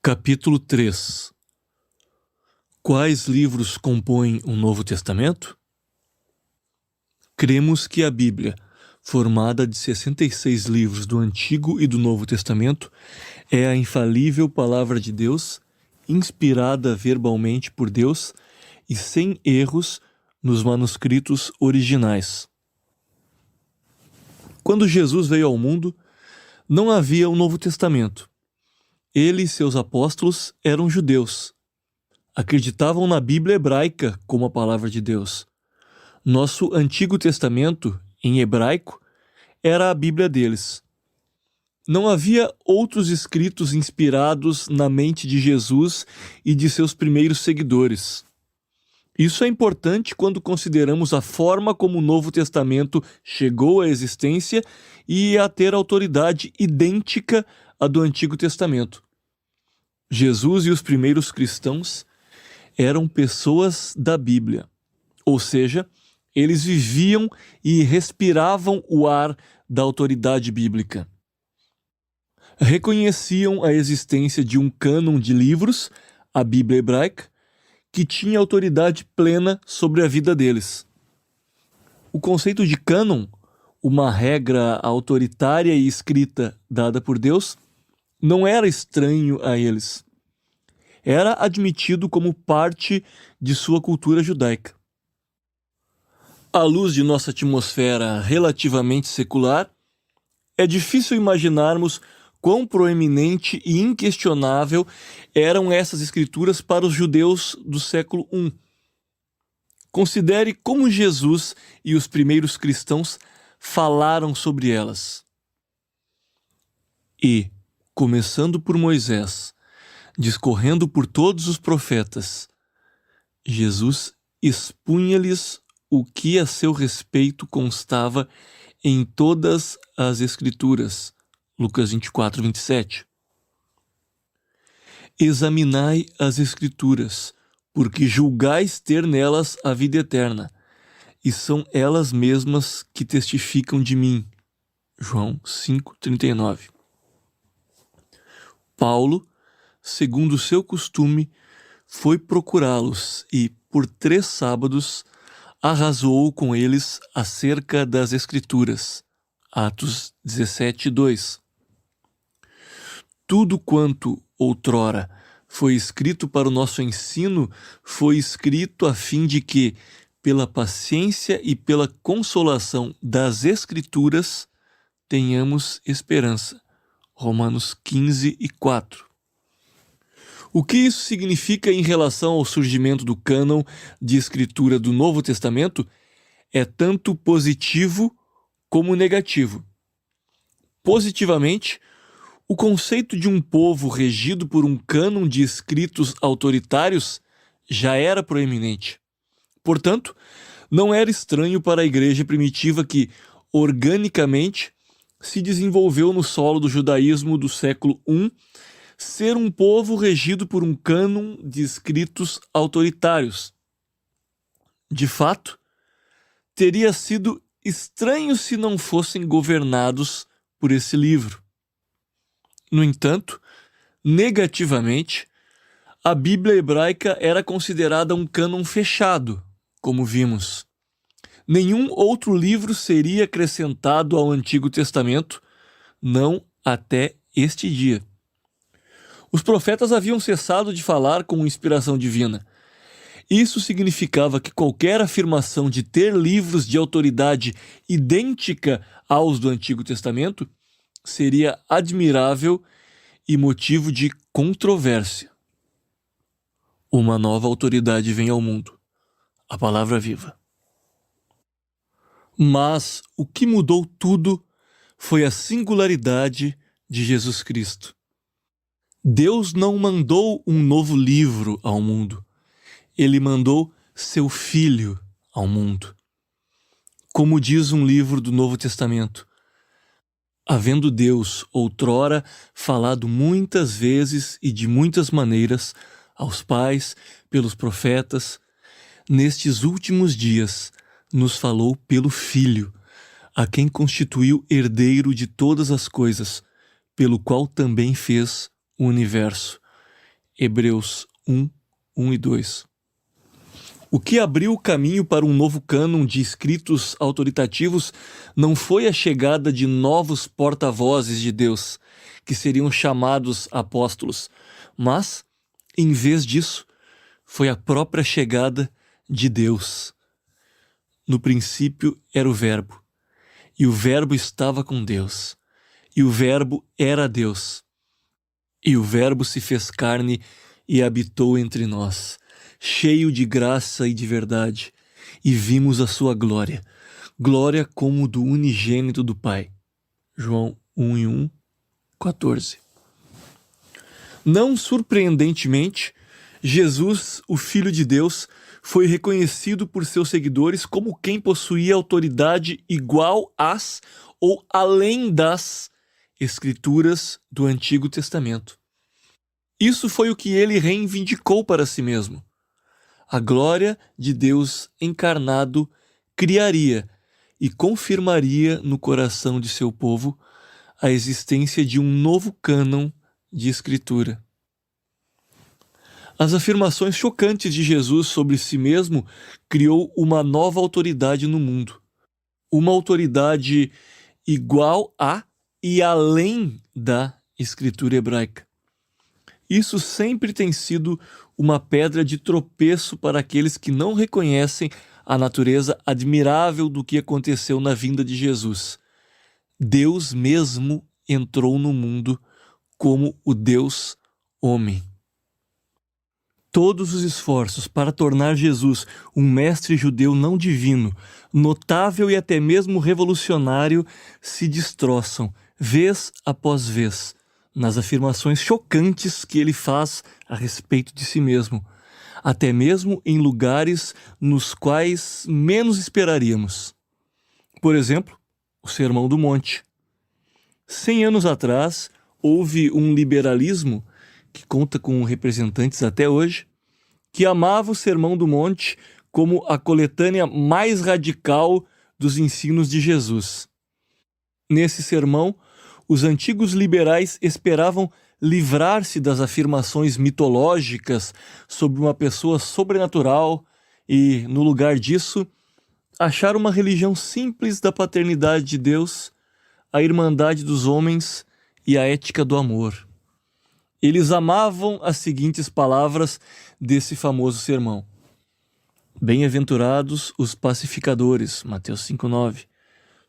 Capítulo 3. Quais livros compõem o Novo Testamento? Cremos que a Bíblia, formada de 66 livros do Antigo e do Novo Testamento, é a infalível Palavra de Deus, inspirada verbalmente por Deus e sem erros nos manuscritos originais. Quando Jesus veio ao mundo, não havia o Novo Testamento. Ele e seus apóstolos eram judeus. Acreditavam na Bíblia hebraica como a palavra de Deus. Nosso Antigo Testamento, em hebraico, era a Bíblia deles. Não havia outros escritos inspirados na mente de Jesus e de seus primeiros seguidores. Isso é importante quando consideramos a forma como o Novo Testamento chegou à existência e a ter autoridade idêntica à do Antigo Testamento. Jesus e os primeiros cristãos eram pessoas da Bíblia, ou seja, eles viviam e respiravam o ar da autoridade bíblica. Reconheciam a existência de um cânon de livros, a Bíblia hebraica, que tinha autoridade plena sobre a vida deles. O conceito de cânon, uma regra autoritária e escrita dada por Deus, não era estranho a eles. Era admitido como parte de sua cultura judaica. À luz de nossa atmosfera relativamente secular, é difícil imaginarmos quão proeminente e inquestionável eram essas escrituras para os judeus do século I. Considere como Jesus e os primeiros cristãos falaram sobre elas. E, começando por Moisés, discorrendo por todos os profetas, Jesus expunha-lhes o que a seu respeito constava em todas as Escrituras. Lucas 24, 27. Examinai as Escrituras, porque julgais ter nelas a vida eterna, e são elas mesmas que testificam de mim. João 5, 39. Paulo, segundo seu costume, foi procurá-los e, por 3 sábados, arrazoou com eles acerca das Escrituras. Atos 17, 2. Tudo quanto, outrora, foi escrito para o nosso ensino, foi escrito a fim de que, pela paciência e pela consolação das Escrituras, tenhamos esperança. Romanos 15 e 4. O que isso significa em relação ao surgimento do cânon de escritura do Novo Testamento é tanto positivo como negativo. Positivamente, o conceito de um povo regido por um cânon de escritos autoritários já era proeminente. Portanto, não era estranho para a igreja primitiva que, organicamente, se desenvolveu no solo do judaísmo do século I, ser um povo regido por um cânon de escritos autoritários. De fato, teria sido estranho se não fossem governados por esse livro. No entanto, negativamente, a Bíblia hebraica era considerada um cânon fechado, como vimos. Nenhum outro livro seria acrescentado ao Antigo Testamento, não até este dia. Os profetas haviam cessado de falar com inspiração divina. Isso significava que qualquer afirmação de ter livros de autoridade idêntica aos do Antigo Testamento seria admirável e motivo de controvérsia. Uma nova autoridade vem ao mundo, a palavra viva. Mas o que mudou tudo foi a singularidade de Jesus Cristo. Deus não mandou um novo livro ao mundo. Ele mandou seu Filho ao mundo. Como diz um livro do Novo Testamento, havendo Deus outrora falado muitas vezes e de muitas maneiras aos pais pelos profetas, nestes últimos dias nos falou pelo Filho, a quem constituiu herdeiro de todas as coisas, pelo qual também fez o universo. Hebreus 1, 1 e 2. O que abriu o caminho para um novo cânon de escritos autoritativos não foi a chegada de novos porta-vozes de Deus, que seriam chamados apóstolos, mas, em vez disso, foi a própria chegada de Deus. No princípio era o Verbo, e o Verbo estava com Deus, e o Verbo era Deus. E o Verbo se fez carne e habitou entre nós, cheio de graça e de verdade, e vimos a sua glória, glória como do unigênito do Pai. João 1:1, 14. Não surpreendentemente, Jesus, o Filho de Deus, foi reconhecido por seus seguidores como quem possuía autoridade igual às ou além das Escrituras do Antigo Testamento. Isso foi o que ele reivindicou para si mesmo. A glória de Deus encarnado criaria e confirmaria no coração de seu povo a existência de um novo cânon de Escritura. As afirmações chocantes de Jesus sobre si mesmo criou uma nova autoridade no mundo. Uma autoridade igual a e além da Escritura hebraica. Isso sempre tem sido uma pedra de tropeço para aqueles que não reconhecem a natureza admirável do que aconteceu na vinda de Jesus. Deus mesmo entrou no mundo como o Deus homem. Todos os esforços para tornar Jesus um mestre judeu não divino, notável e até mesmo revolucionário, se destroçam, vez após vez, nas afirmações chocantes que ele faz a respeito de si mesmo, até mesmo em lugares nos quais menos esperaríamos. Por exemplo, o Sermão do Monte. 100 anos atrás, houve um liberalismo, que conta com representantes até hoje, que amava o Sermão do Monte como a coletânea mais radical dos ensinos de Jesus. Nesse sermão, os antigos liberais esperavam livrar-se das afirmações mitológicas sobre uma pessoa sobrenatural e, no lugar disso, achar uma religião simples da paternidade de Deus, a irmandade dos homens e a ética do amor. Eles amavam as seguintes palavras desse famoso sermão. Bem-aventurados os pacificadores, Mateus 5:9.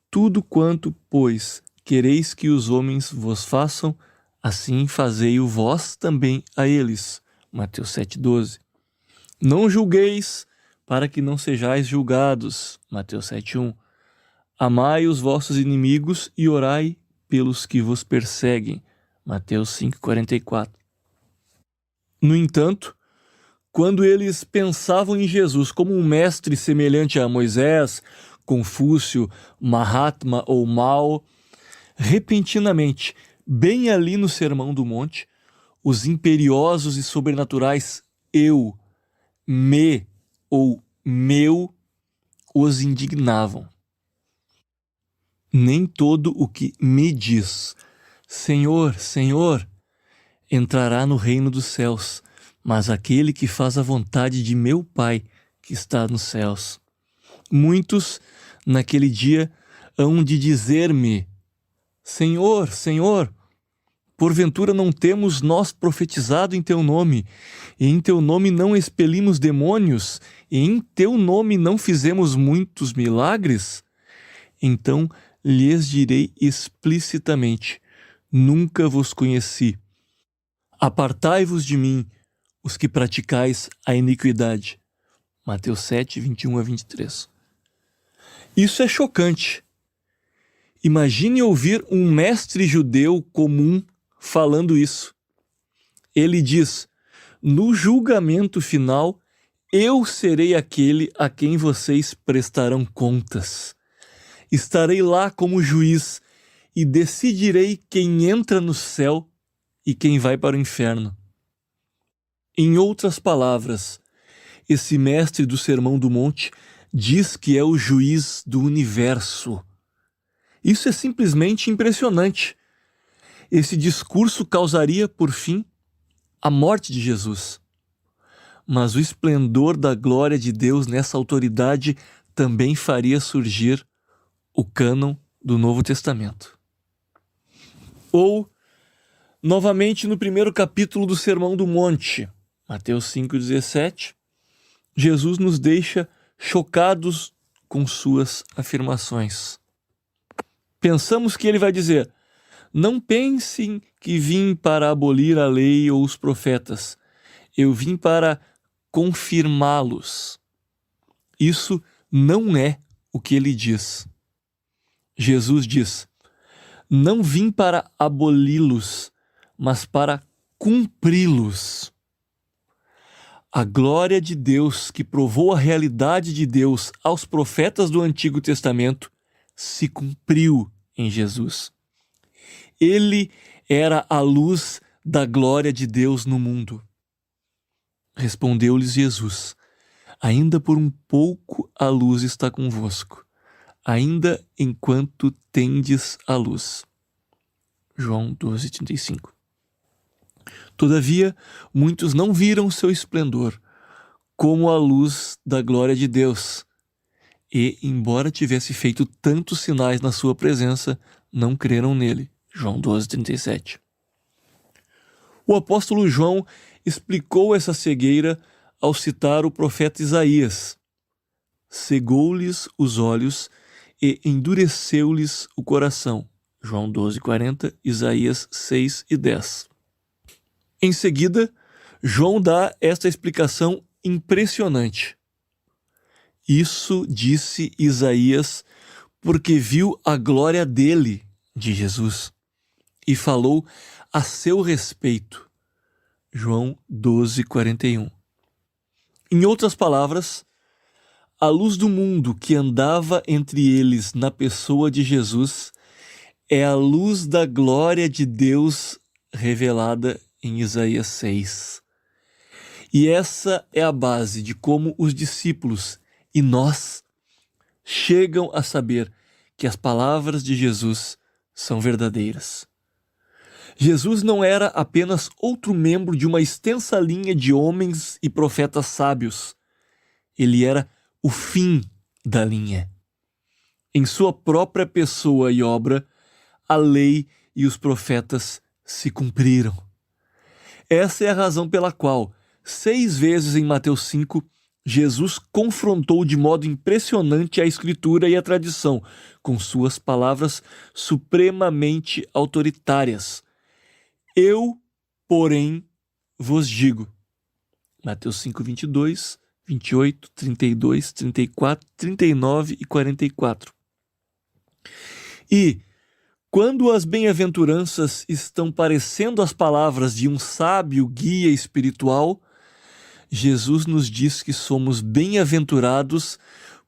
Tudo quanto, pois, quereis que os homens vos façam, assim fazei-o vós também a eles, Mateus 7:12. Não julgueis, para que não sejais julgados, Mateus 7:1. Amai os vossos inimigos e orai pelos que vos perseguem, Mateus 5:44. No entanto, quando eles pensavam em Jesus como um mestre semelhante a Moisés, Confúcio, Mahatma ou Mao, repentinamente, bem ali no Sermão do Monte, os imperiosos e sobrenaturais eu, me ou meu os indignavam. Nem todo o que me diz, Senhor, Senhor, entrará no reino dos céus, mas aquele que faz a vontade de meu Pai que está nos céus. Muitos, naquele dia, hão de dizer-me, Senhor, Senhor, porventura não temos nós profetizado em teu nome, e em teu nome não expelimos demônios, e em teu nome não fizemos muitos milagres? Então lhes direi explicitamente, nunca vos conheci. Apartai-vos de mim, os que praticais a iniquidade. Mateus 7, 21-23. Isso é chocante. Imagine ouvir um mestre judeu comum falando isso. Ele diz, no julgamento final, eu serei aquele a quem vocês prestarão contas. Estarei lá como juiz e decidirei quem entra no céu e quem vai para o inferno. Em outras palavras, esse mestre do Sermão do Monte diz que é o juiz do universo. Isso é simplesmente impressionante. Esse discurso causaria, por fim, a morte de Jesus. Mas o esplendor da glória de Deus nessa autoridade também faria surgir o cânon do Novo Testamento. Ou, novamente, no primeiro capítulo do Sermão do Monte, Mateus 5,17, Jesus nos deixa chocados com suas afirmações. Pensamos que ele vai dizer: não pensem que vim para abolir a lei ou os profetas. Eu vim para confirmá-los. Isso não é o que ele diz. Jesus diz: não vim para aboli-los, mas para cumpri-los. A glória de Deus que provou a realidade de Deus aos profetas do Antigo Testamento se cumpriu em Jesus. Ele era a luz da glória de Deus no mundo. Respondeu-lhes Jesus: ainda por um pouco a luz está convosco, ainda enquanto tendes a luz. João 12,35. Todavia, muitos não viram seu esplendor como a luz da glória de Deus, e, embora tivesse feito tantos sinais na sua presença, não creram nele. João 12,37. O apóstolo João explicou essa cegueira ao citar o profeta Isaías. Cegou-lhes os olhos e endureceu-lhes o coração. João 12,40, Isaías 6:10. Em seguida, João dá esta explicação impressionante. Isso disse Isaías porque viu a glória dele, de Jesus, e falou a seu respeito. João 12,41. Em outras palavras, a luz do mundo que andava entre eles na pessoa de Jesus é a luz da glória de Deus revelada em Isaías 6. E essa é a base de como os discípulos e nós chegam a saber que as palavras de Jesus são verdadeiras. Jesus não era apenas outro membro de uma extensa linha de homens e profetas sábios. Ele era o fim da linha. Em sua própria pessoa e obra, a lei e os profetas se cumpriram. Essa é a razão pela qual, 6 vezes em Mateus 5, Jesus confrontou de modo impressionante a Escritura e a tradição, com suas palavras supremamente autoritárias. Eu, porém, vos digo. Mateus 5, 22, 28, 32, 34, 39 e 44. E, quando as bem-aventuranças estão parecendo as palavras de um sábio guia espiritual, Jesus nos diz que somos bem-aventurados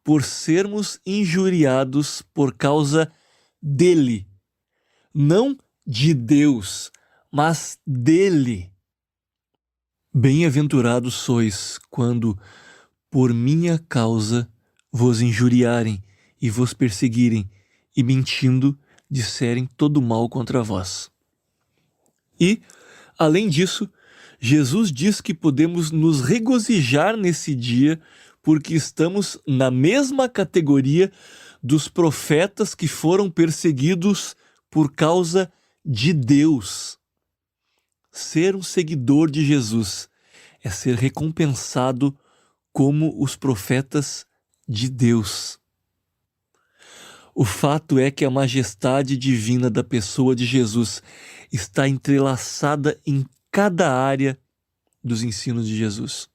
por sermos injuriados por causa dele. Não de Deus, mas dele. Bem-aventurados sois quando, por minha causa, vos injuriarem e vos perseguirem, e mentindo, disserem todo mal contra vós. E, além disso, Jesus diz que podemos nos regozijar nesse dia porque estamos na mesma categoria dos profetas que foram perseguidos por causa de Deus. Ser um seguidor de Jesus é ser recompensado como os profetas de Deus. O fato é que a majestade divina da pessoa de Jesus está entrelaçada em cada área dos ensinos de Jesus.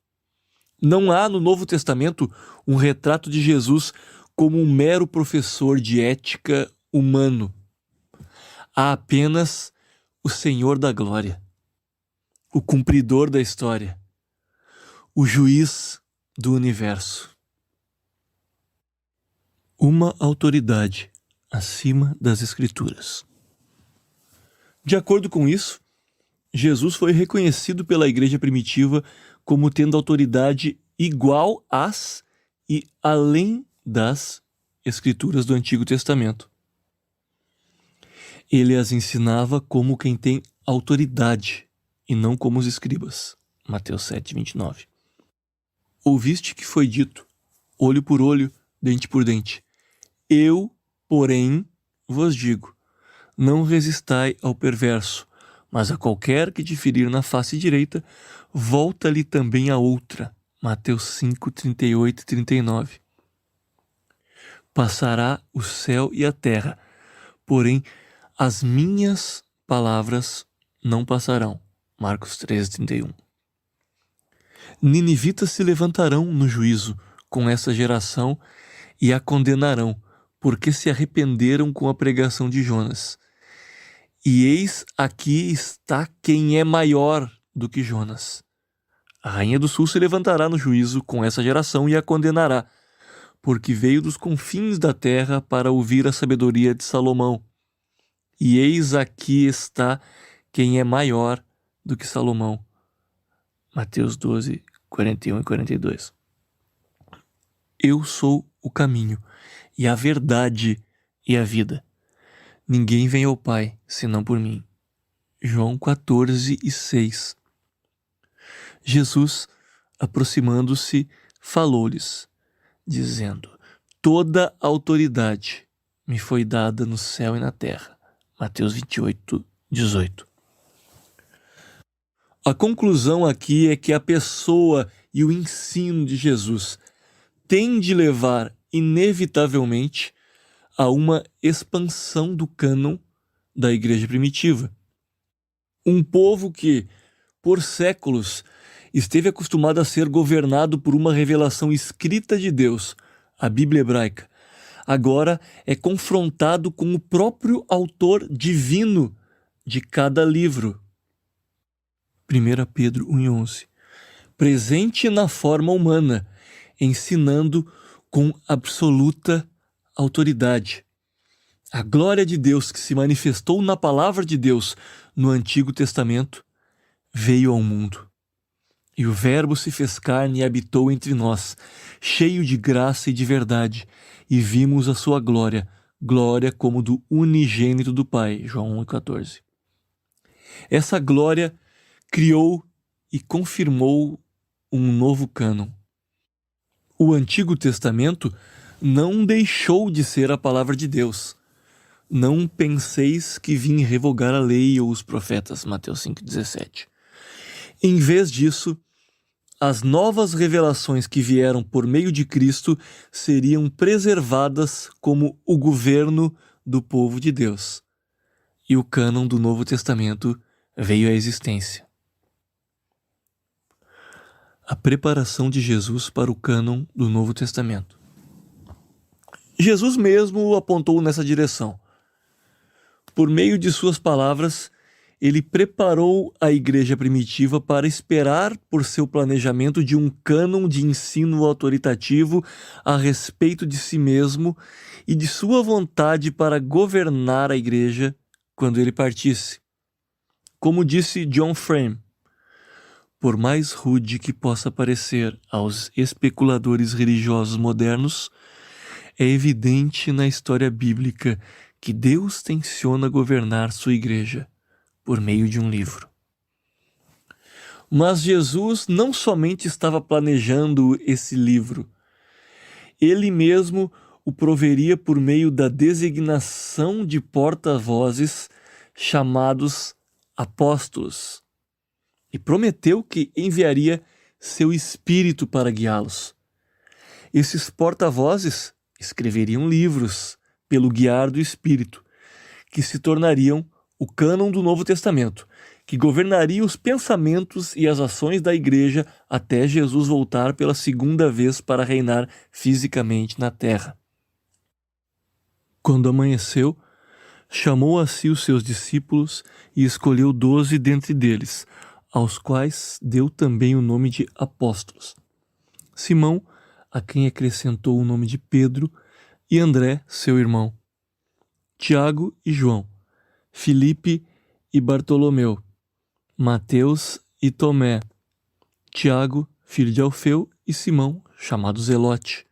Não há no Novo Testamento um retrato de Jesus como um mero professor de ética humano. Há apenas o Senhor da glória, o cumpridor da história, o juiz do universo. Uma autoridade acima das Escrituras. De acordo com isso, Jesus foi reconhecido pela igreja primitiva como tendo autoridade igual às e além das Escrituras do Antigo Testamento. Ele as ensinava como quem tem autoridade e não como os escribas. Mateus 7, 29. Ouviste que foi dito, olho por olho, dente por dente. Eu, porém, vos digo, não resistai ao perverso, mas a qualquer que te ferir na face direita, volta-lhe também a outra. Mateus 5, 38 e 39. Passará o céu e a terra, porém as minhas palavras não passarão. Marcos 13, 31. Ninivitas se levantarão no juízo com essa geração e a condenarão, porque se arrependeram com a pregação de Jonas. E eis aqui está quem é maior do que Jonas. A rainha do sul se levantará no juízo com essa geração e a condenará, porque veio dos confins da terra para ouvir a sabedoria de Salomão. E eis aqui está quem é maior do que Salomão. Mateus 12, 41 e 42. Eu sou o caminho, e a verdade e a vida. Ninguém vem ao Pai, senão por mim. João 14 e 6. Jesus, aproximando-se, falou-lhes, dizendo: toda autoridade me foi dada no céu e na terra. Mateus 28, 18. A conclusão aqui é que a pessoa e o ensino de Jesus tem de levar, inevitavelmente, a uma expansão do cânon da igreja primitiva. Um povo que, por séculos, esteve acostumado a ser governado por uma revelação escrita de Deus, a Bíblia hebraica, agora é confrontado com o próprio autor divino de cada livro. 1 Pedro 1,11. Presente na forma humana, ensinando com absoluta autoridade. A glória de Deus que se manifestou na palavra de Deus no Antigo Testamento veio ao mundo. E o Verbo se fez carne e habitou entre nós, cheio de graça e de verdade, e vimos a sua glória, glória como do unigênito do Pai. João 1,14. Essa glória criou e confirmou um novo cânon. O Antigo Testamento não deixou de ser a palavra de Deus. Não penseis que vim revogar a lei ou os profetas. Mateus 5,17. Em vez disso, as novas revelações que vieram por meio de Cristo seriam preservadas como o governo do povo de Deus. E o cânon do Novo Testamento veio à existência. A preparação de Jesus para o cânon do Novo Testamento. Jesus mesmo o apontou nessa direção. Por meio de suas palavras, ele preparou a igreja primitiva para esperar por seu planejamento de um cânon de ensino autoritativo a respeito de si mesmo e de sua vontade para governar a igreja quando ele partisse. Como disse John Frame, por mais rude que possa parecer aos especuladores religiosos modernos, é evidente na história bíblica que Deus tenciona governar sua igreja por meio de um livro. Mas Jesus não somente estava planejando esse livro, ele mesmo o proveria por meio da designação de porta-vozes chamados apóstolos, e prometeu que enviaria seu Espírito para guiá-los. Esses porta-vozes escreveriam livros pelo guiar do Espírito, que se tornariam o cânon do Novo Testamento, que governaria os pensamentos e as ações da igreja até Jesus voltar pela segunda vez para reinar fisicamente na terra. Quando amanheceu, chamou a si os seus discípulos e escolheu 12 dentre deles, aos quais deu também o nome de apóstolos. Simão, a quem acrescentou o nome de Pedro, e André, seu irmão, Tiago e João, Filipe e Bartolomeu, Mateus e Tomé, Tiago, filho de Alfeu, e Simão, chamado Zelote,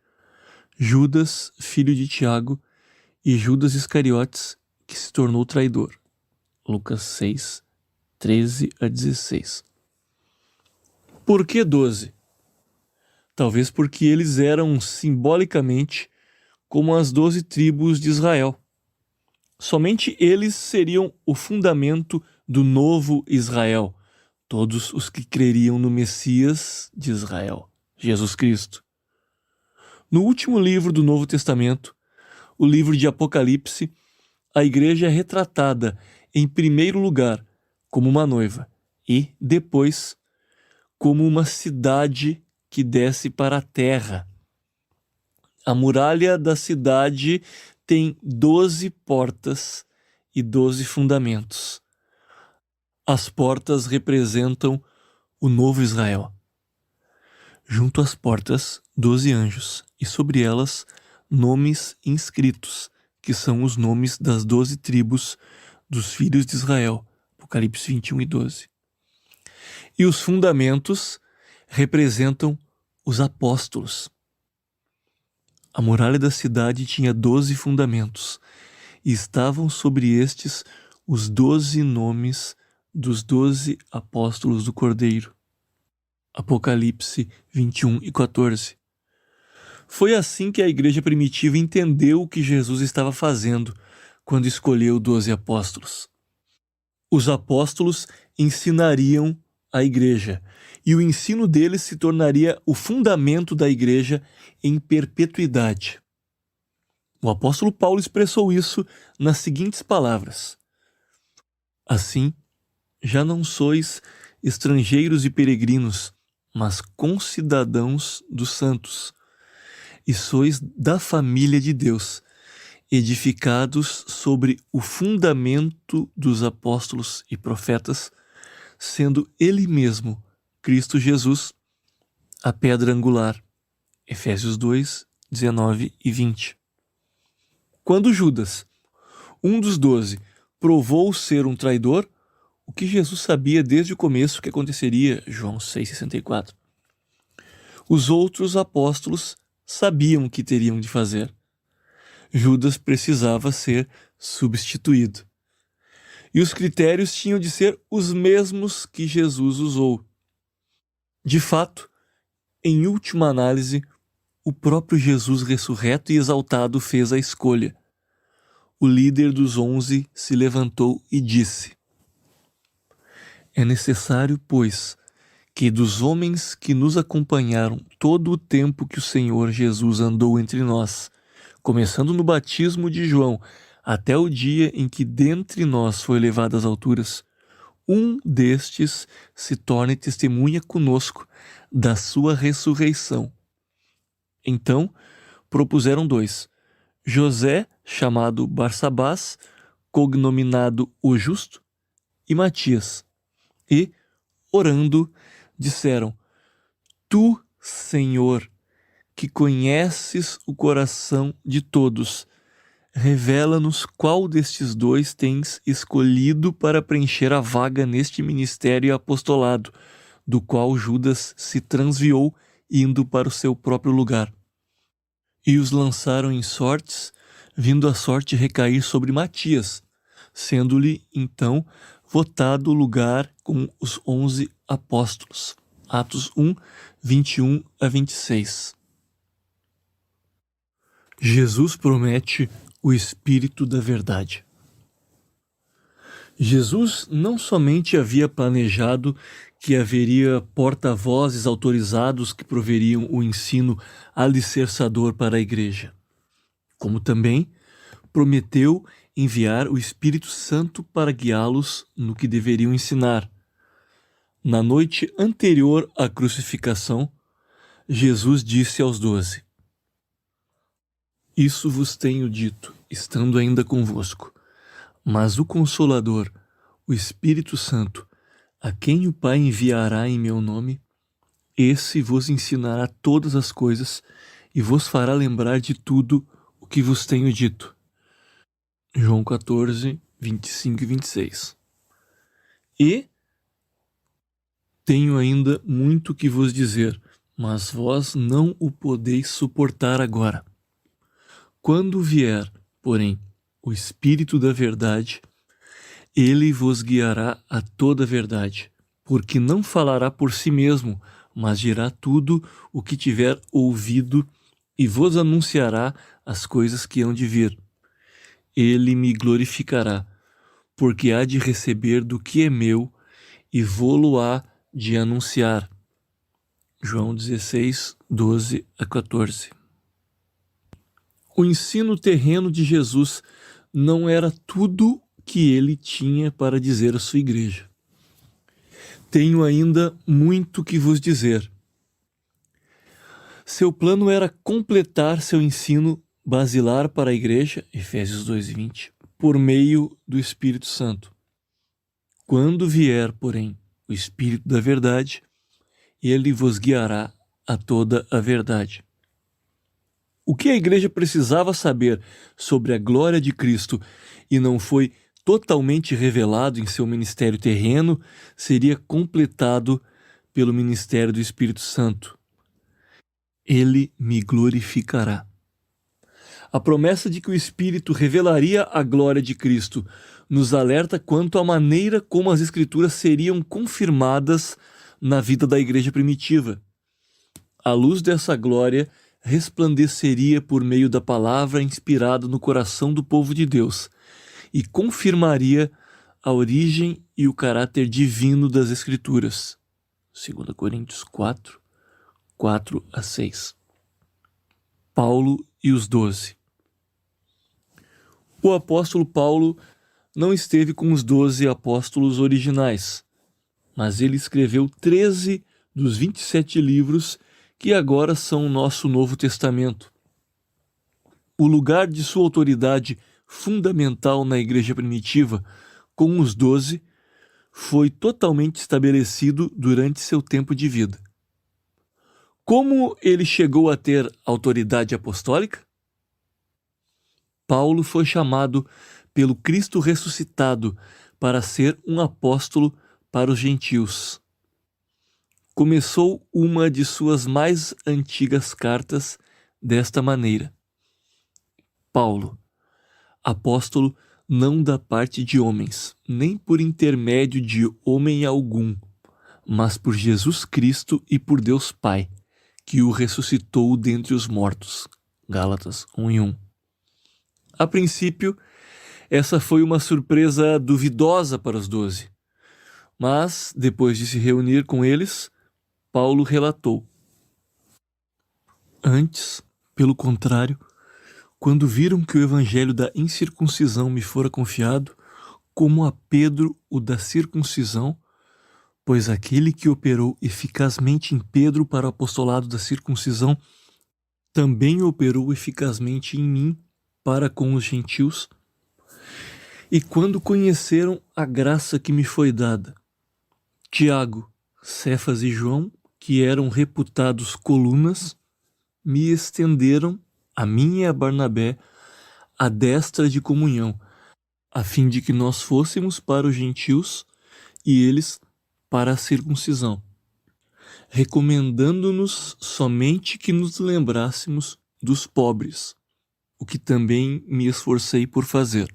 Judas, filho de Tiago, e Judas Iscariotes, que se tornou traidor. Lucas 6, 13 a 16. Por que 12? Talvez porque eles eram simbolicamente como as 12 tribos de Israel. Somente eles seriam o fundamento do novo Israel, todos os que creriam no Messias de Israel, Jesus Cristo. No último livro do Novo Testamento, o livro de Apocalipse, a igreja é retratada, em primeiro lugar, como uma noiva e, depois, como uma cidade que desce para a terra. A muralha da cidade tem 12 portas e 12 fundamentos. As portas representam o novo Israel. Junto às portas, 12 anjos, e sobre elas, nomes inscritos, que são os nomes das 12 tribos dos filhos de Israel. Apocalipse 21 e 12. E os fundamentos representam os apóstolos. A muralha da cidade tinha 12 fundamentos, e estavam sobre estes os 12 nomes dos 12 apóstolos do Cordeiro. Apocalipse 21 e 14. Foi assim que a igreja primitiva entendeu o que Jesus estava fazendo quando escolheu 12 apóstolos. Os apóstolos ensinariam a igreja, e o ensino deles se tornaria o fundamento da igreja em perpetuidade. O apóstolo Paulo expressou isso nas seguintes palavras: assim, já não sois estrangeiros e peregrinos, mas concidadãos dos santos, e sois da família de Deus, edificados sobre o fundamento dos apóstolos e profetas, sendo Ele mesmo, Cristo Jesus, a pedra angular. Efésios 2, 19 e 20. Quando Judas, um dos 12, provou ser um traidor, o que Jesus sabia desde o começo que aconteceria, João 6,64. Os outros apóstolos sabiam o que teriam de fazer. Judas precisava ser substituído. E os critérios tinham de ser os mesmos que Jesus usou. De fato, em última análise, o próprio Jesus ressurreto e exaltado fez a escolha. O líder dos 11 se levantou e disse: é necessário, pois, que dos homens que nos acompanharam todo o tempo que o Senhor Jesus andou entre nós, começando no batismo de João, até o dia em que dentre nós foi levado às alturas, um destes se torne testemunha conosco da sua ressurreição. Então, propuseram 2, José, chamado Barsabás, cognominado o Justo, e Matias. E, orando, disseram: Tu, Senhor, que conheces o coração de todos, revela-nos qual destes 2 tens escolhido para preencher a vaga neste ministério e apostolado, do qual Judas se transviou, indo para o seu próprio lugar. E os lançaram em sortes, vindo a sorte recair sobre Matias, sendo-lhe, então, votado o lugar com os 11 apóstolos. Atos 1, 21 a 26. Jesus promete o Espírito da Verdade. Jesus não somente havia planejado que haveria porta-vozes autorizados que proveriam o ensino alicerçador para a igreja, como também prometeu enviar o Espírito Santo para guiá-los no que deveriam ensinar. Na noite anterior à crucificação, Jesus disse aos 12: Isso vos tenho dito, estando ainda convosco, mas o Consolador, o Espírito Santo, a quem o Pai enviará em meu nome, esse vos ensinará todas as coisas e vos fará lembrar de tudo o que vos tenho dito. João 14, 25 e 26. E tenho ainda muito que vos dizer, mas vós não o podeis suportar agora. Quando vier, porém, o Espírito da Verdade, Ele vos guiará a toda a verdade, porque não falará por si mesmo, mas dirá tudo o que tiver ouvido e vos anunciará as coisas que hão de vir. Ele me glorificará, porque há de receber do que é meu e vô-lo-á de anunciar. João 16, 12 a 14. O ensino terreno de Jesus não era tudo que ele tinha para dizer à sua igreja. Tenho ainda muito que vos dizer. Seu plano era completar seu ensino basilar para a igreja, Efésios 2:20, por meio do Espírito Santo. Quando vier, porém, o Espírito da verdade, ele vos guiará a toda a verdade. O que a igreja precisava saber sobre a glória de Cristo e não foi totalmente revelado em seu ministério terreno, seria completado pelo ministério do Espírito Santo. Ele me glorificará. A promessa de que o Espírito revelaria a glória de Cristo nos alerta quanto à maneira como as Escrituras seriam confirmadas na vida da igreja primitiva. A luz dessa glória resplandeceria por meio da palavra inspirada no coração do povo de Deus e confirmaria a origem e o caráter divino das Escrituras. 2 Coríntios 4, 4 a 6. Paulo e os 12. O apóstolo Paulo não esteve com os 12 apóstolos originais, mas ele escreveu 13 dos 27 livros que agora são o nosso Novo Testamento. O lugar de sua autoridade fundamental na igreja primitiva, com os 12, foi totalmente estabelecido durante seu tempo de vida. Como ele chegou a ter autoridade apostólica? Paulo foi chamado pelo Cristo ressuscitado para ser um apóstolo para os gentios. Começou uma de suas mais antigas cartas desta maneira: Paulo, apóstolo não da parte de homens, nem por intermédio de homem algum, mas por Jesus Cristo e por Deus Pai, que o ressuscitou dentre os mortos. Gálatas 1:1. A princípio, essa foi uma surpresa duvidosa para os 12. Mas, depois de se reunir com eles, Paulo relatou: Antes, pelo contrário, quando viram que o evangelho da incircuncisão me fora confiado, como a Pedro o da circuncisão, pois aquele que operou eficazmente em Pedro para o apostolado da circuncisão, também operou eficazmente em mim para com os gentios. E quando conheceram a graça que me foi dada, Tiago, Cefas e João, que eram reputados colunas, me estenderam, a mim e a Barnabé, a destra de comunhão, a fim de que nós fôssemos para os gentios e eles para a circuncisão, recomendando-nos somente que nos lembrássemos dos pobres, o que também me esforcei por fazer.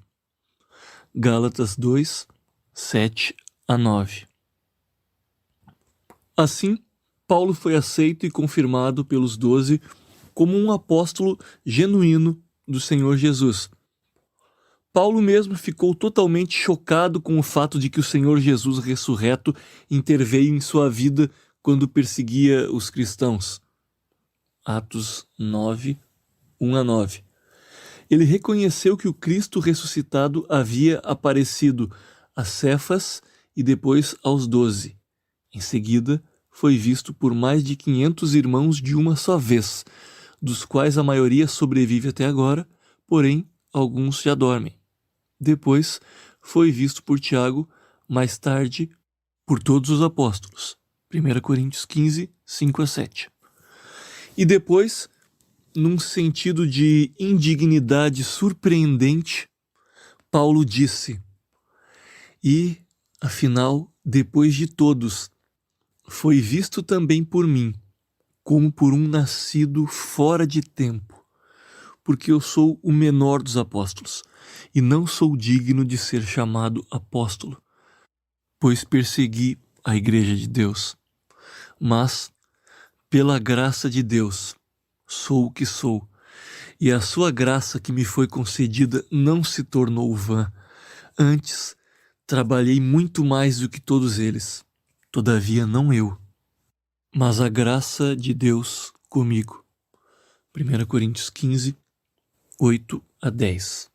Gálatas 2, 7 a 9. Assim, Paulo foi aceito e confirmado pelos 12 como um apóstolo genuíno do Senhor Jesus. Paulo mesmo ficou totalmente chocado com o fato de que o Senhor Jesus ressurreto interveio em sua vida quando perseguia os cristãos. Atos 9, 1 a 9. Ele reconheceu que o Cristo ressuscitado havia aparecido a Cefas e depois aos 12. Em seguida, foi visto por mais de 500 irmãos de uma só vez, dos quais a maioria sobrevive até agora, porém alguns já dormem. Depois, foi visto por Tiago, mais tarde, por todos os apóstolos. 1 Coríntios 15, 5 a 7. E depois, num sentido de indignidade surpreendente, Paulo disse: E, afinal, depois de todos, foi visto também por mim, como por um nascido fora de tempo, porque eu sou o menor dos apóstolos, e não sou digno de ser chamado apóstolo, pois persegui a igreja de Deus. Mas, pela graça de Deus, sou o que sou, e a sua graça que me foi concedida não se tornou vã. Antes, trabalhei muito mais do que todos eles. Todavia, não eu, mas a graça de Deus comigo. 1 Coríntios 15, 8 a 10.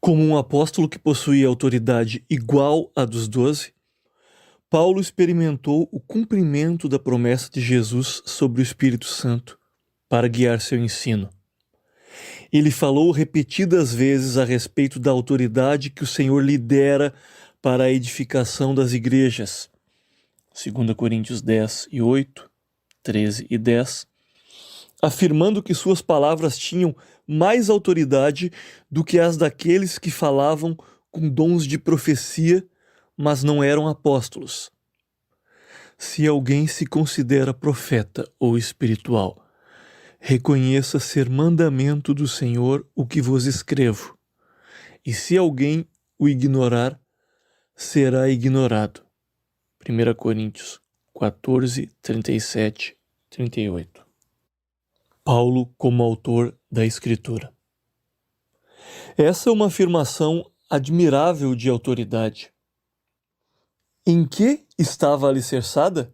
Como um apóstolo que possuía autoridade igual à dos 12, Paulo experimentou o cumprimento da promessa de Jesus sobre o Espírito Santo para guiar seu ensino. Ele falou repetidas vezes a respeito da autoridade que o Senhor lhe dera para a edificação das igrejas. 2 Coríntios 10 e 8, 13 e 10, afirmando que suas palavras tinham mais autoridade do que as daqueles que falavam com dons de profecia, mas não eram apóstolos. Se alguém se considera profeta ou espiritual, reconheça ser mandamento do Senhor o que vos escrevo. E se alguém o ignorar, será ignorado. 1 Coríntios 14, 37, 38. Paulo como autor da Escritura. Essa é uma afirmação admirável de autoridade. Em que estava alicerçada?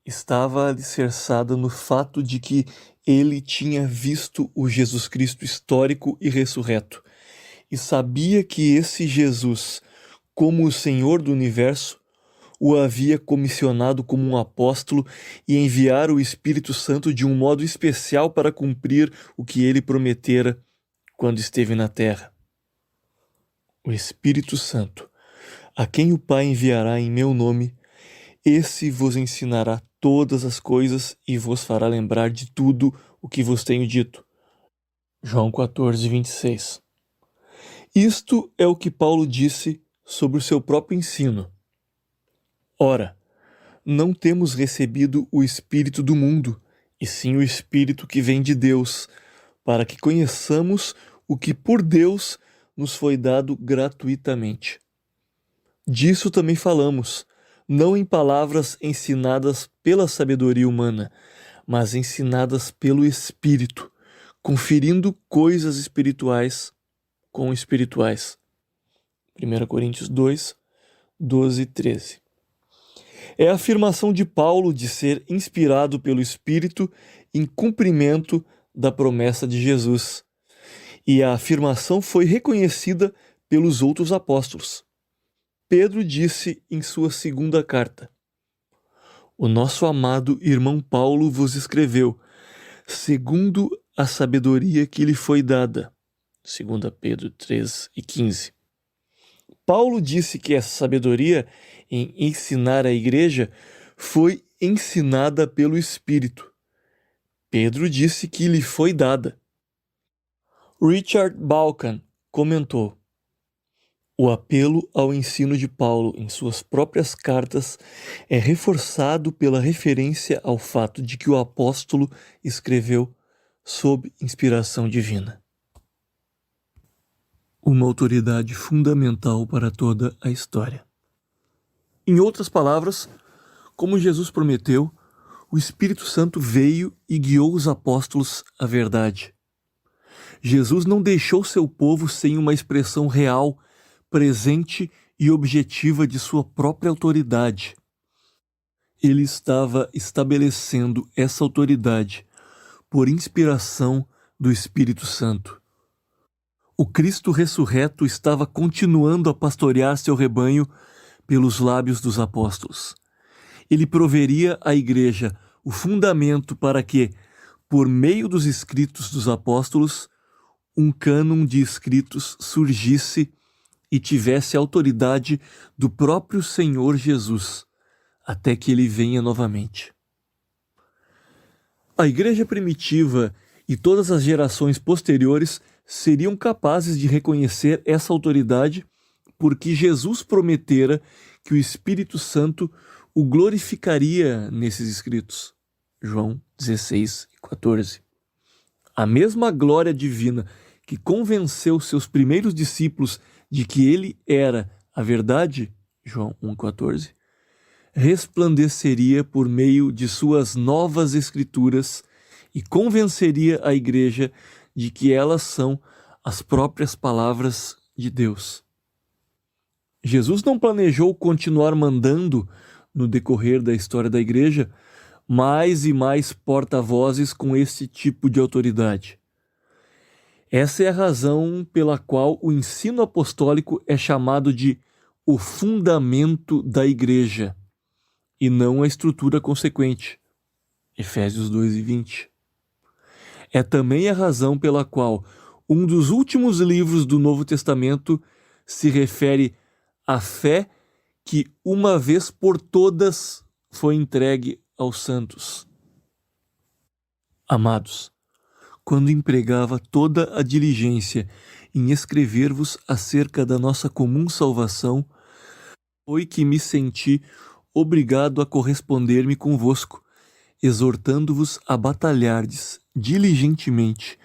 Estava alicerçada no fato de que ele tinha visto o Jesus Cristo histórico e ressurreto, e sabia que esse Jesus, como o Senhor do universo, o havia comissionado como um apóstolo e enviar o Espírito Santo de um modo especial para cumprir o que ele prometera quando esteve na terra. O Espírito Santo, a quem o Pai enviará em meu nome, esse vos ensinará todas as coisas e vos fará lembrar de tudo o que vos tenho dito. João 14, 26. Isto é o que Paulo disse sobre o seu próprio ensino. Ora, não temos recebido o Espírito do mundo, e sim o Espírito que vem de Deus, para que conheçamos o que por Deus nos foi dado gratuitamente. Disso também falamos, não em palavras ensinadas pela sabedoria humana, mas ensinadas pelo Espírito, conferindo coisas espirituais com espirituais. 1 Coríntios 2, 12 e 13. É a afirmação de Paulo de ser inspirado pelo Espírito em cumprimento da promessa de Jesus. E a afirmação foi reconhecida pelos outros apóstolos. Pedro disse em sua segunda carta: O nosso amado irmão Paulo vos escreveu, segundo a sabedoria que lhe foi dada. 2 Pedro 3 e 15. Paulo disse que essa sabedoria em ensinar a igreja foi ensinada pelo Espírito. Pedro disse que lhe foi dada. Richard Balkan comentou: O apelo ao ensino de Paulo em suas próprias cartas é reforçado pela referência ao fato de que o apóstolo escreveu sob inspiração divina. Uma autoridade fundamental para toda a história. Em outras palavras, como Jesus prometeu, o Espírito Santo veio e guiou os apóstolos à verdade. Jesus não deixou seu povo sem uma expressão real, presente e objetiva de sua própria autoridade. Ele estava estabelecendo essa autoridade por inspiração do Espírito Santo. O Cristo ressurreto estava continuando a pastorear seu rebanho pelos lábios dos apóstolos. Ele proveria à igreja o fundamento para que, por meio dos escritos dos apóstolos, um cânon de escritos surgisse e tivesse a autoridade do próprio Senhor Jesus, até que ele venha novamente. A igreja primitiva e todas as gerações posteriores seriam capazes de reconhecer essa autoridade porque Jesus prometera que o Espírito Santo o glorificaria nesses escritos. João 16 e 14. A mesma glória divina que convenceu seus primeiros discípulos de que ele era a verdade, João 1,14, resplandeceria por meio de suas novas escrituras e convenceria a igreja de que elas são as próprias palavras de Deus. Jesus não planejou continuar mandando, no decorrer da história da igreja, mais e mais porta-vozes com esse tipo de autoridade. Essa é a razão pela qual o ensino apostólico é chamado de o fundamento da igreja, e não a estrutura consequente. Efésios 2:20. É também a razão pela qual um dos últimos livros do Novo Testamento se refere à fé que uma vez por todas foi entregue aos santos. Amados, quando empregava toda a diligência em escrever-vos acerca da nossa comum salvação, foi que me senti obrigado a corresponder-me convosco, exortando-vos a batalhardes diligentemente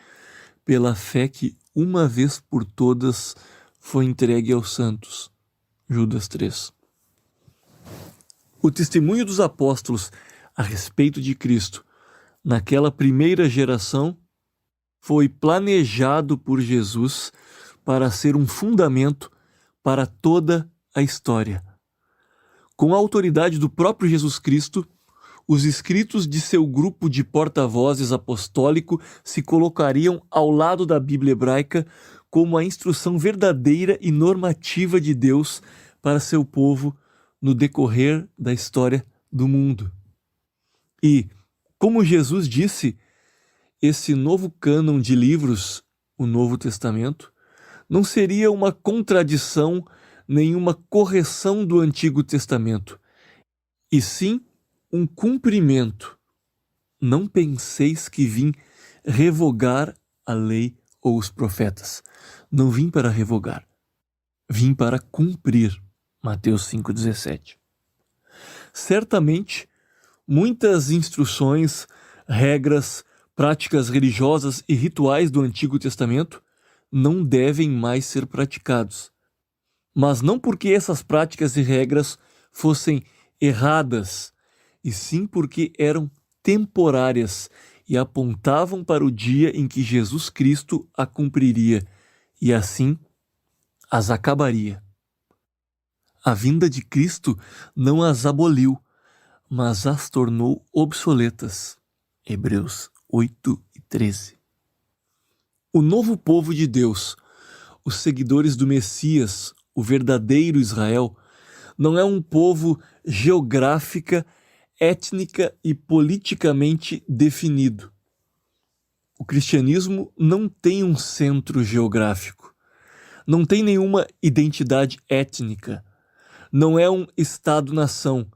pela fé que uma vez por todas foi entregue aos santos. Judas 3. O testemunho dos apóstolos a respeito de Cristo naquela primeira geração foi planejado por Jesus para ser um fundamento para toda a história. Com a autoridade do próprio Jesus Cristo, os escritos de seu grupo de porta-vozes apostólico se colocariam ao lado da Bíblia hebraica como a instrução verdadeira e normativa de Deus para seu povo no decorrer da história do mundo. E, como Jesus disse, esse novo cânon de livros, o Novo Testamento, não seria uma contradição nem uma correção do Antigo Testamento, e sim um cumprimento. Não penseis que vim revogar a lei ou os profetas. Não vim para revogar, vim para cumprir. Mateus 5,17. Certamente, muitas instruções, regras, práticas religiosas e rituais do Antigo Testamento não devem mais ser praticados. Mas não porque essas práticas e regras fossem erradas, e sim porque eram temporárias e apontavam para o dia em que Jesus Cristo a cumpriria, e assim as acabaria. A vinda de Cristo não as aboliu, mas as tornou obsoletas. Hebreus 8:13. O novo povo de Deus, os seguidores do Messias, o verdadeiro Israel, não é um povo geográfica, étnica e politicamente definido. O cristianismo não tem um centro geográfico, não tem nenhuma identidade étnica, não é um Estado-nação,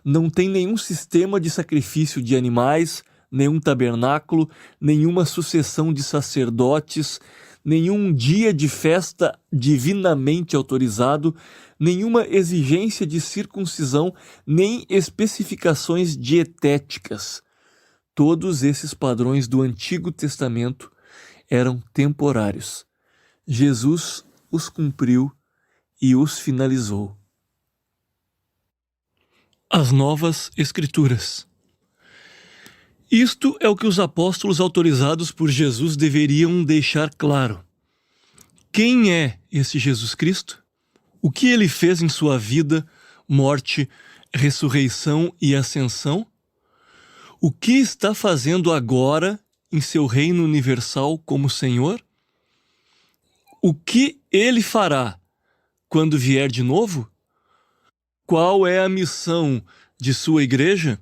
não tem nenhum sistema de sacrifício de animais, nenhum tabernáculo, nenhuma sucessão de sacerdotes, nenhum dia de festa divinamente autorizado, nenhuma exigência de circuncisão, nem especificações dietéticas. Todos esses padrões do Antigo Testamento eram temporários. Jesus os cumpriu e os finalizou. As novas Escrituras. Isto é o que os apóstolos autorizados por Jesus deveriam deixar claro. Quem é esse Jesus Cristo? O que ele fez em sua vida, morte, ressurreição e ascensão? O que está fazendo agora em seu reino universal como Senhor? O que ele fará quando vier de novo? Qual é a missão de sua igreja?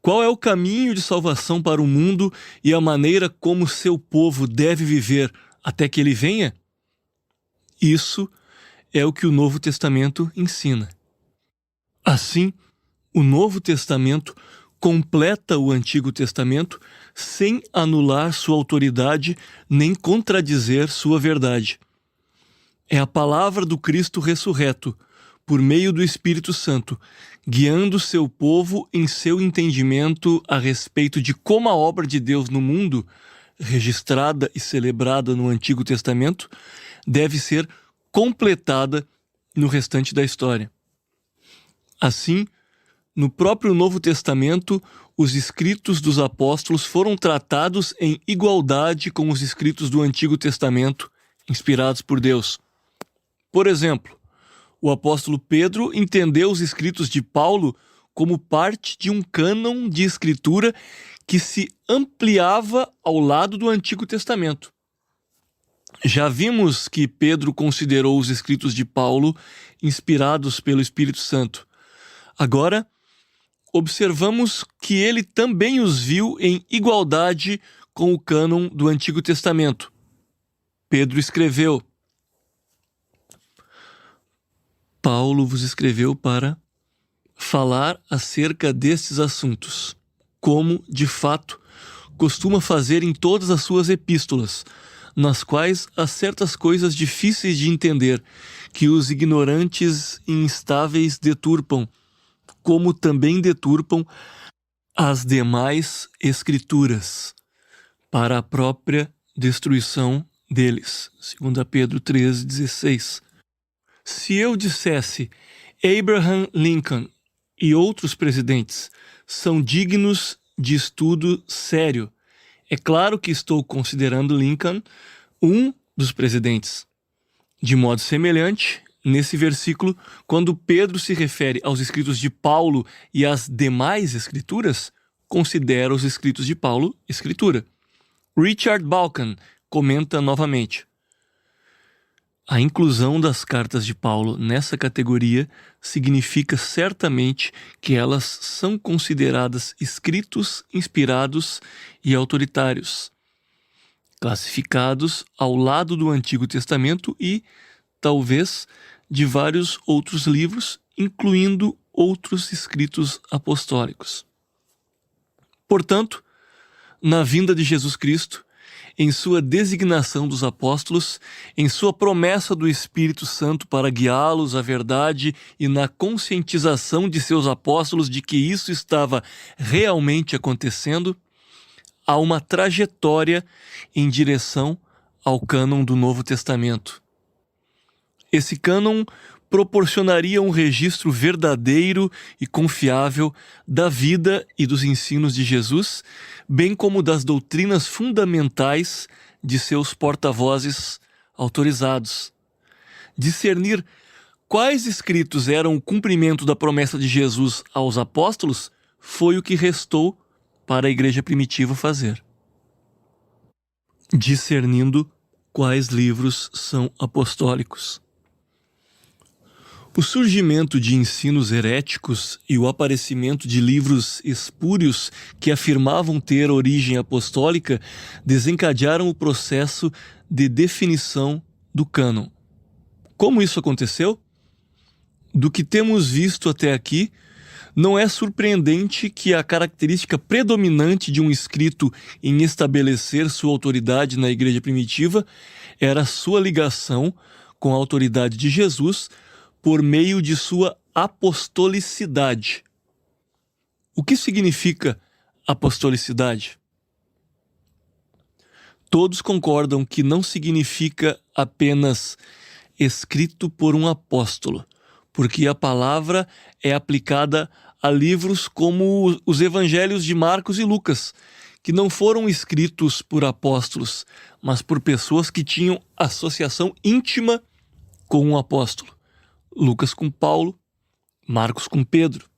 Qual é o caminho de salvação para o mundo e a maneira como seu povo deve viver até que ele venha? Isso é o que o Novo Testamento ensina. Assim, o Novo Testamento completa o Antigo Testamento sem anular sua autoridade nem contradizer sua verdade. É a palavra do Cristo ressurreto, por meio do Espírito Santo, guiando seu povo em seu entendimento a respeito de como a obra de Deus no mundo registrada e celebrada no Antigo Testamento, deve ser completada no restante da história. Assim, no próprio Novo Testamento, os escritos dos apóstolos foram tratados em igualdade com os escritos do Antigo Testamento, inspirados por Deus. Por exemplo, o apóstolo Pedro entendeu os escritos de Paulo como parte de um cânon de escritura que se ampliava ao lado do Antigo Testamento. Já vimos que Pedro considerou os escritos de Paulo inspirados pelo Espírito Santo. Agora, observamos que ele também os viu em igualdade com o cânon do Antigo Testamento. Pedro escreveu: Paulo vos escreveu para falar acerca destes assuntos, como, de fato, costuma fazer em todas as suas epístolas, nas quais há certas coisas difíceis de entender, que os ignorantes e instáveis deturpam, como também deturpam as demais escrituras, para a própria destruição deles. 2 Pedro 13:16. Se eu dissesse Abraham Lincoln e outros presidentes são dignos de estudo sério, é claro que estou considerando Lincoln um dos presidentes. De modo semelhante, nesse versículo, quando Pedro se refere aos escritos de Paulo e às demais escrituras, considera os escritos de Paulo escritura. Richard Balkan comenta novamente: a inclusão das cartas de Paulo nessa categoria significa certamente que elas são consideradas escritos inspirados e autoritários, classificados ao lado do Antigo Testamento e, talvez, de vários outros livros, incluindo outros escritos apostólicos. Portanto, na vinda de Jesus Cristo, em sua designação dos apóstolos, em sua promessa do Espírito Santo para guiá-los à verdade e na conscientização de seus apóstolos de que isso estava realmente acontecendo, há uma trajetória em direção ao cânon do Novo Testamento. Esse cânon proporcionaria um registro verdadeiro e confiável da vida e dos ensinos de Jesus, bem como das doutrinas fundamentais de seus porta-vozes autorizados. Discernir quais escritos eram o cumprimento da promessa de Jesus aos apóstolos foi o que restou para a igreja primitiva fazer. Discernindo quais livros são apostólicos. O surgimento de ensinos heréticos e o aparecimento de livros espúrios que afirmavam ter origem apostólica desencadearam o processo de definição do cânon. Como isso aconteceu? Do que temos visto até aqui, não é surpreendente que a característica predominante de um escrito em estabelecer sua autoridade na igreja primitiva era sua ligação com a autoridade de Jesus por meio de sua apostolicidade. O que significa apostolicidade? Todos concordam que não significa apenas escrito por um apóstolo, porque a palavra é aplicada a livros como os evangelhos de Marcos e Lucas, que não foram escritos por apóstolos, mas por pessoas que tinham associação íntima com um apóstolo. Lucas com Paulo, Marcos com Pedro.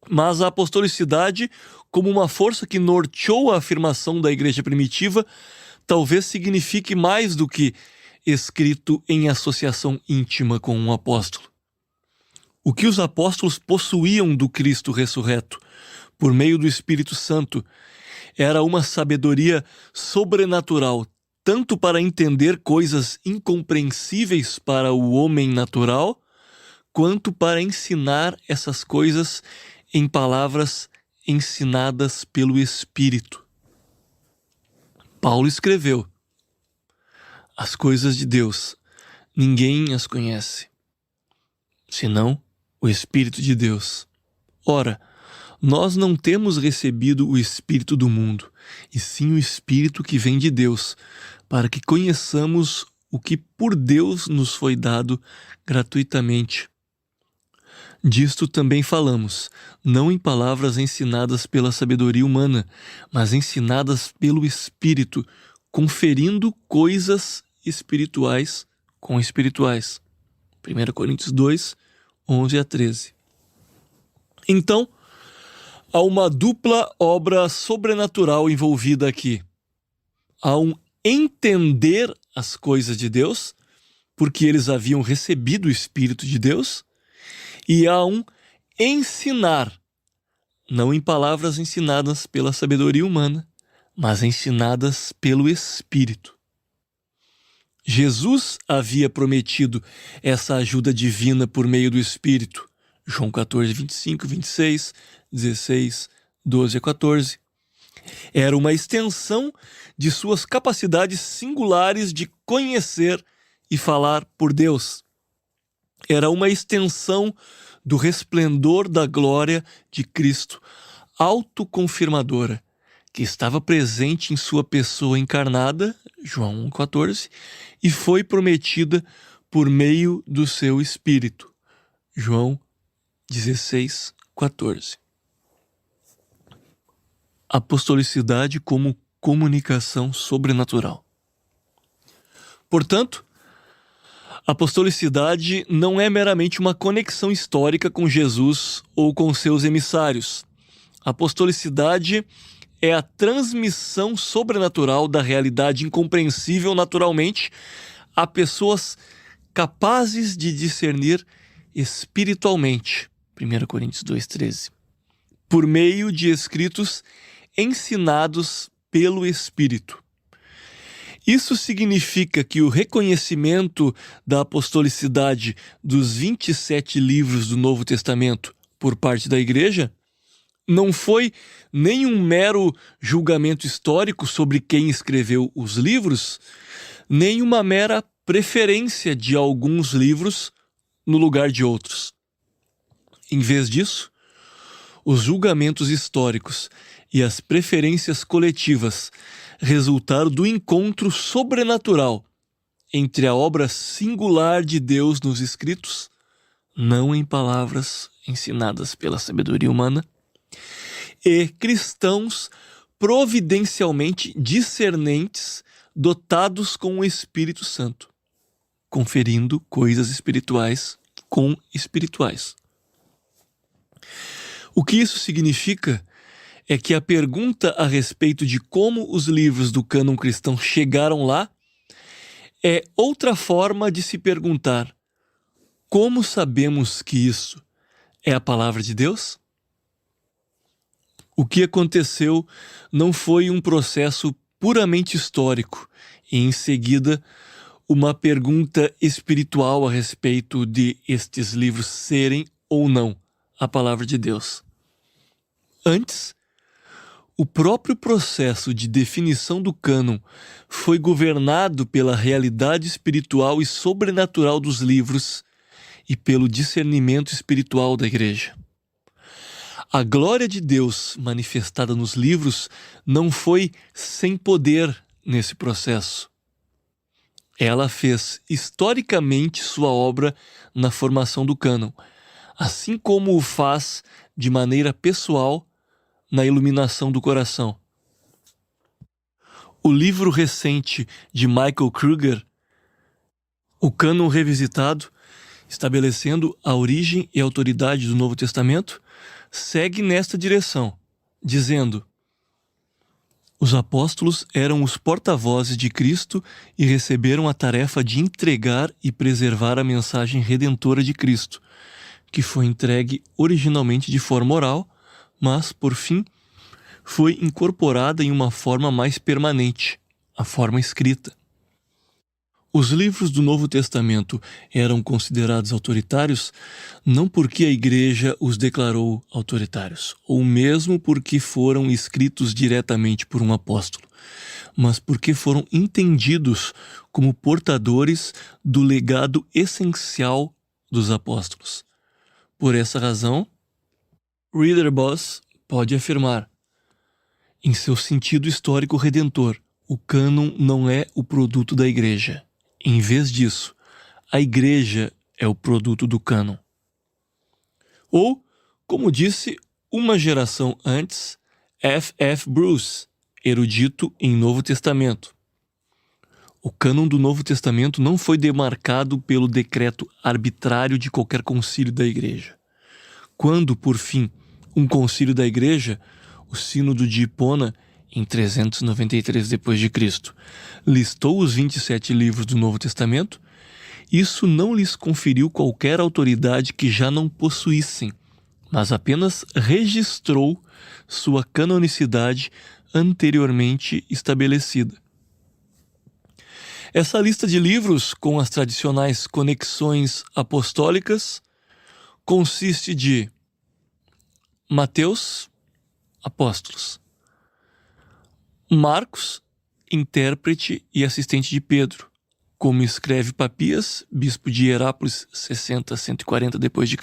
Mas a apostolicidade, como uma força que norteou a afirmação da igreja primitiva, talvez signifique mais do que escrito em associação íntima com um apóstolo. O que os apóstolos possuíam do Cristo ressurreto, por meio do Espírito Santo, era uma sabedoria sobrenatural, tanto para entender coisas incompreensíveis para o homem natural, quanto para ensinar essas coisas em palavras ensinadas pelo Espírito. Paulo escreveu: as coisas de Deus, ninguém as conhece, senão o Espírito de Deus. Ora, Nós não temos recebido o Espírito do mundo, e sim o Espírito que vem de Deus, para que conheçamos o que por Deus nos foi dado gratuitamente. Disto também falamos, não em palavras ensinadas pela sabedoria humana, mas ensinadas pelo Espírito, conferindo coisas espirituais com espirituais. 1 Coríntios 2, 11 a 13. Então, há uma dupla obra sobrenatural envolvida aqui. Há um entender as coisas de Deus, porque eles haviam recebido o Espírito de Deus, e há um ensinar, não em palavras ensinadas pela sabedoria humana, mas ensinadas pelo Espírito. Jesus havia prometido essa ajuda divina por meio do Espírito. João 14, 25, 26, 16, 12 a 14. Era uma extensão de suas capacidades singulares de conhecer e falar por Deus. Era uma extensão do resplendor da glória de Cristo, autoconfirmadora, que estava presente em sua pessoa encarnada, João 1,14, e foi prometida por meio do seu Espírito, João 16,14. Apostolicidade como comunicação sobrenatural. Portanto, apostolicidade não é meramente uma conexão histórica com Jesus ou com seus emissários. Apostolicidade é a transmissão sobrenatural da realidade incompreensível naturalmente a pessoas capazes de discernir espiritualmente. 1 Coríntios 2,13. Por meio de escritos ensinados pelo Espírito. Isso significa que o reconhecimento da apostolicidade dos 27 livros do Novo Testamento por parte da Igreja não foi nem um mero julgamento histórico sobre quem escreveu os livros, nem uma mera preferência de alguns livros no lugar de outros. Em vez disso, os julgamentos históricos e as preferências coletivas resultaram do encontro sobrenatural entre a obra singular de Deus nos escritos, não em palavras ensinadas pela sabedoria humana, e cristãos providencialmente discernentes, dotados com o Espírito Santo, conferindo coisas espirituais com espirituais. O que isso significa é que a pergunta a respeito de como os livros do cânon cristão chegaram lá é outra forma de se perguntar: como sabemos que isso é a palavra de Deus? O que aconteceu não foi um processo puramente histórico e, em seguida, uma pergunta espiritual a respeito de estes livros serem ou não a palavra de Deus. Antes, o próprio processo de definição do cânon foi governado pela realidade espiritual e sobrenatural dos livros e pelo discernimento espiritual da Igreja. A glória de Deus manifestada nos livros não foi sem poder nesse processo. Ela fez historicamente sua obra na formação do cânon, assim como o faz de maneira pessoal na iluminação do coração. O livro recente de Michael Kruger, O Cânon Revisitado, estabelecendo a origem e autoridade do Novo Testamento, segue nesta direção, dizendo: os apóstolos eram os porta-vozes de Cristo e receberam a tarefa de entregar e preservar a mensagem redentora de Cristo, que foi entregue originalmente de forma oral, mas, por fim, foi incorporada em uma forma mais permanente, a forma escrita. Os livros do Novo Testamento eram considerados autoritários não porque a Igreja os declarou autoritários, ou mesmo porque foram escritos diretamente por um apóstolo, mas porque foram entendidos como portadores do legado essencial dos apóstolos. Por essa razão, Reader Boss pode afirmar, em seu sentido histórico redentor, o cânon não é o produto da Igreja. Em vez disso, a Igreja é o produto do cânon. Ou, como disse uma geração antes, F.F. Bruce, erudito em Novo Testamento. O cânon do Novo Testamento não foi demarcado pelo decreto arbitrário de qualquer concílio da Igreja. Quando, por fim, um concílio da Igreja, o Sínodo de Hipona, em 393 d.C., listou os 27 livros do Novo Testamento, isso não lhes conferiu qualquer autoridade que já não possuíssem, mas apenas registrou sua canonicidade anteriormente estabelecida. Essa lista de livros, com as tradicionais conexões apostólicas, consiste de Mateus, apóstolos; Marcos, intérprete e assistente de Pedro, como escreve Papias, bispo de Hierápolis, 60 a 140 d.C.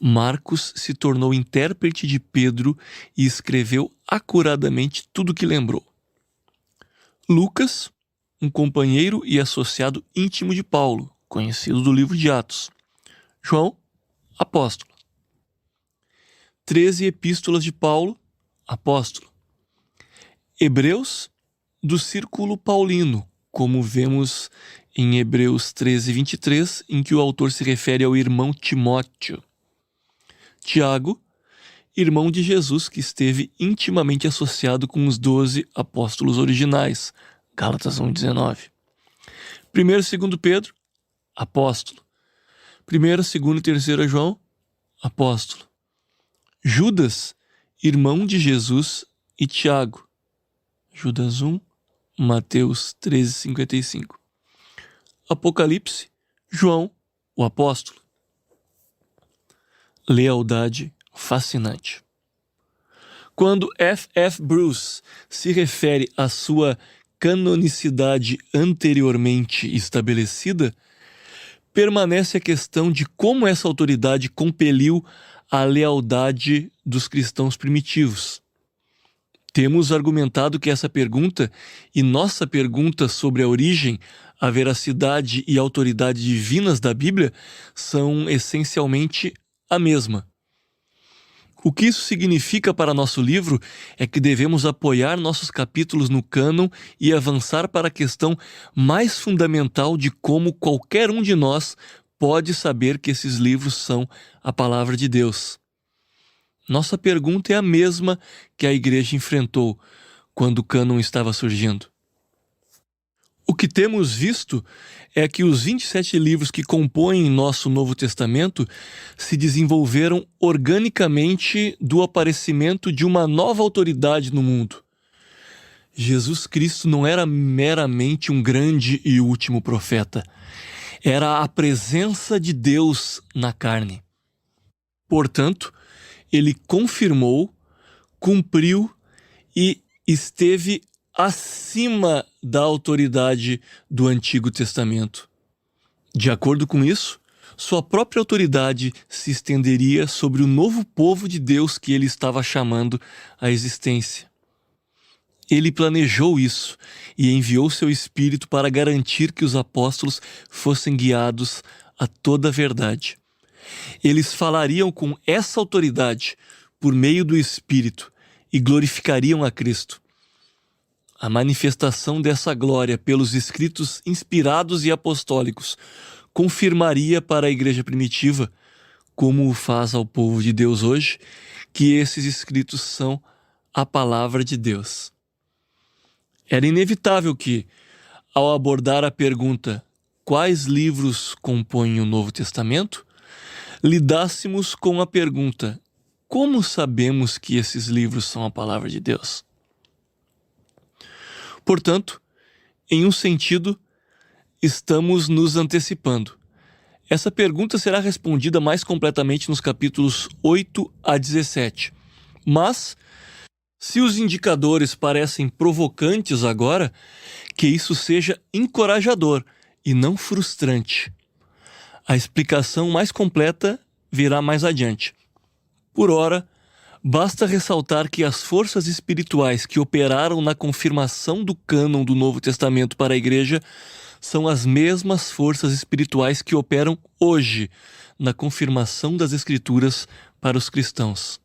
Marcos se tornou intérprete de Pedro e escreveu acuradamente tudo o que lembrou. Lucas, um companheiro e associado íntimo de Paulo, conhecido do livro de Atos. João, apóstolo. 13 epístolas de Paulo, apóstolo. Hebreus, do círculo paulino, como vemos em Hebreus 13, 23, em que o autor se refere ao irmão Timóteo. Tiago, irmão de Jesus, que esteve intimamente associado com os 12 apóstolos originais, Gálatas 1,19. 1º e 2º Pedro, apóstolo. 1º, 2º e 3º João, apóstolo. Judas, irmão de Jesus e Tiago. Judas 1, Mateus 13, 55. Apocalipse, João, o apóstolo. Lealdade fascinante. Quando F.F. Bruce se refere à sua canonicidade anteriormente estabelecida, permanece a questão de como essa autoridade compeliu a lealdade dos cristãos primitivos. Temos argumentado que essa pergunta e nossa pergunta sobre a origem, a veracidade e a autoridade divinas da Bíblia são essencialmente a mesma. O que isso significa para nosso livro é que devemos apoiar nossos capítulos no cânon e avançar para a questão mais fundamental de como qualquer um de nós pode saber que esses livros são a palavra de Deus. Nossa pergunta é a mesma que a Igreja enfrentou quando o cânon estava surgindo. O que temos visto é que os 27 livros que compõem nosso Novo Testamento se desenvolveram organicamente do aparecimento de uma nova autoridade no mundo. Jesus Cristo não era meramente um grande e último profeta. Era a presença de Deus na carne. Portanto, ele confirmou, cumpriu e esteve acima da autoridade do Antigo Testamento. De acordo com isso, sua própria autoridade se estenderia sobre o novo povo de Deus que ele estava chamando à existência. Ele planejou isso e enviou seu Espírito para garantir que os apóstolos fossem guiados a toda a verdade. Eles falariam com essa autoridade por meio do Espírito e glorificariam a Cristo. A manifestação dessa glória pelos escritos inspirados e apostólicos confirmaria para a igreja primitiva, como o faz ao povo de Deus hoje, que esses escritos são a palavra de Deus. Era inevitável que, ao abordar a pergunta quais livros compõem o Novo Testamento, lidássemos com a pergunta: como sabemos que esses livros são a palavra de Deus? Portanto, em um sentido, estamos nos antecipando. Essa pergunta será respondida mais completamente nos capítulos 8 a 17. Mas, se os indicadores parecem provocantes agora, que isso seja encorajador e não frustrante. A explicação mais completa virá mais adiante. Por ora, Basta ressaltar que as forças espirituais que operaram na confirmação do cânon do Novo Testamento para a Igreja são as mesmas forças espirituais que operam hoje na confirmação das Escrituras para os cristãos.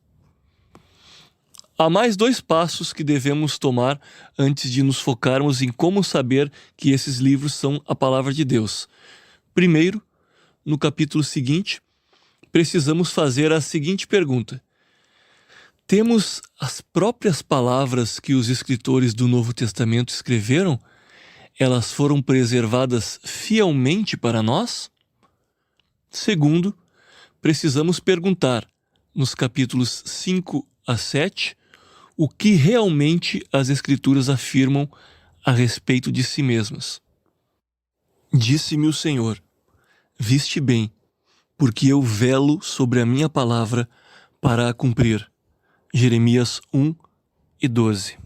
Há mais 2 passos que devemos tomar antes de nos focarmos em como saber que esses livros são a palavra de Deus. Primeiro, no capítulo seguinte, precisamos fazer a seguinte pergunta: temos as próprias palavras que os escritores do Novo Testamento escreveram? Elas foram preservadas fielmente para nós? Segundo, precisamos perguntar, nos capítulos 5 a 7, o que realmente as Escrituras afirmam a respeito de si mesmas. Disse-me o Senhor: viste bem, porque eu velo sobre a minha palavra para a cumprir. Jeremias 1 e 12.